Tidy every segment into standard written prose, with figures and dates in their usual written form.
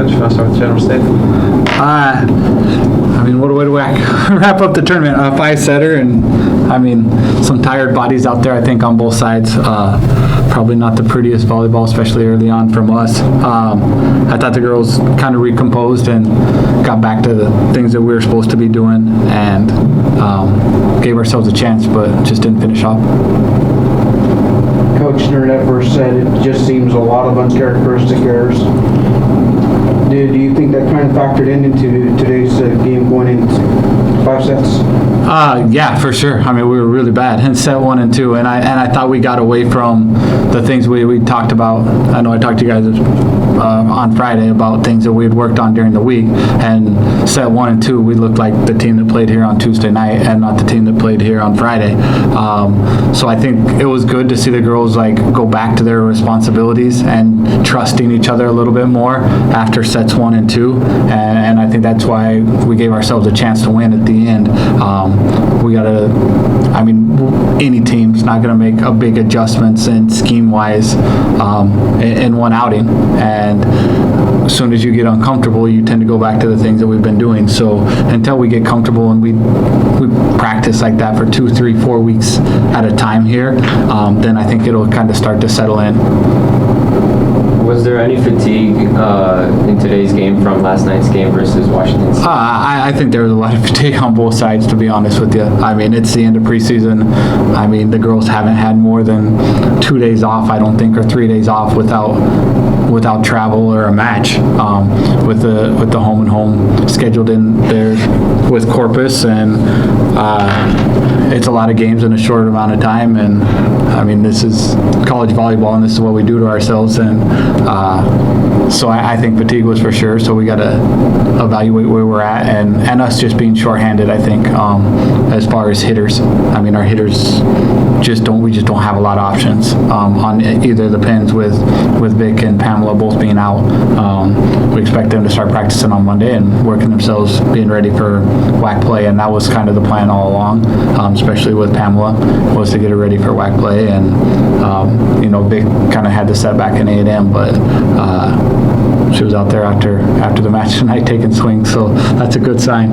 Coach, you want to start with General State? I mean, what do I wrap up the tournament? 5-setter, and I mean, some tired bodies out there, I think, on both sides. Probably not the prettiest volleyball, especially early on from us. I thought the girls kind of recomposed and got back to the things that we were supposed to be doing, and gave ourselves a chance, but just didn't finish off. Coach Nernette first said it just seems a lot of uncharacteristic errors. Do you think that kind of factored into today's game going into 5 sets? Yeah, for sure. I mean, we were really bad in set 1 and 2, and I thought we got away from the things we talked about. I know I talked to you guys on Friday about things that we had worked on during the week, and set 1 and 2, we looked like the team that played here on Tuesday night and not the team that played here on Friday. So I think it was good to see the girls go back to their responsibilities and trusting each other a little bit more after sets 1 and 2, and I think that's why we gave ourselves a chance to win at the end. We gotta, I mean, any team's not gonna make a big adjustments in scheme-wise in one outing, and as soon as you get uncomfortable, you tend to go back to the things that we've been doing. So until we get comfortable and we practice like that for 2, 3, 4 weeks at a time here, then I think it'll kind of start to settle in. Was there any fatigue in today's game from last night's game versus Washington State? I think there was a lot of fatigue on both sides, to be honest with you. I mean, it's the end of preseason. I mean, the girls haven't had more than 2 days off, I don't think, or 3 days off without travel or a match, with the home and home scheduled in there with Corpus, and it's a lot of games in a short amount of time, and I mean, this is college volleyball, and this is what we do to ourselves, and so I think fatigue was for sure, so we got to evaluate where we're at, and us just being shorthanded, I think, as far as hitters. I mean, our hitters just don't have a lot of options on either the pins with Vic and Pamela both being out. We expect them to start practicing on Monday and working themselves, being ready for WAC play, and that was kind of the plan all along, especially with Pamela, was to get her ready for WAC play, and Vic kind of had the setback in A&M, but she was out there after the match tonight taking swings, so that's a good sign.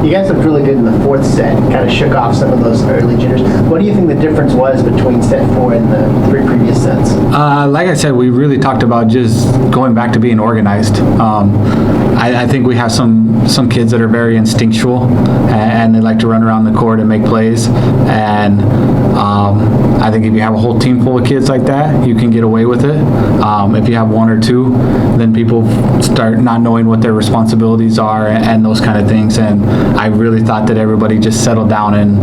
You guys looked really good in the 4th set, kind of shook off some of those early jitters. What do you think the difference was between set 4 and the 3 previous sets? Like I said, we really talked about just going back to being organized. I think we have some kids that are very instinctual, and they like to run around the court and make plays, and I think if you have a whole team full of kids like that, you can get away with it. If you have 1 or 2, then people start not knowing what their responsibilities are and those kind of things, and I really thought that everybody just settled down and,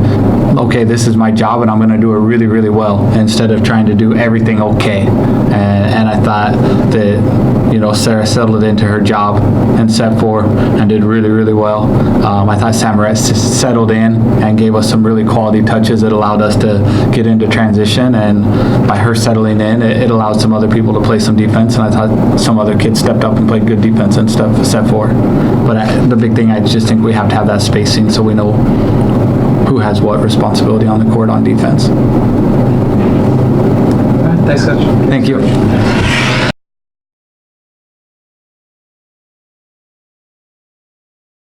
okay, this is my job and I'm going to do it really, really well, instead of trying to do everything okay. And I thought that, Sarah settled into her job in set 4 and did really, really well. I thought Samaret settled in and gave us some really quality touches that allowed us to get into transition, and by her settling in, it allowed some other people to play some defense, and I thought some other kids stepped up and played good defense and stuff for set 4. But the big thing, I just think we have to have that spacing so we know who has what responsibility on the court on defense. Thanks, Coach. Thank you.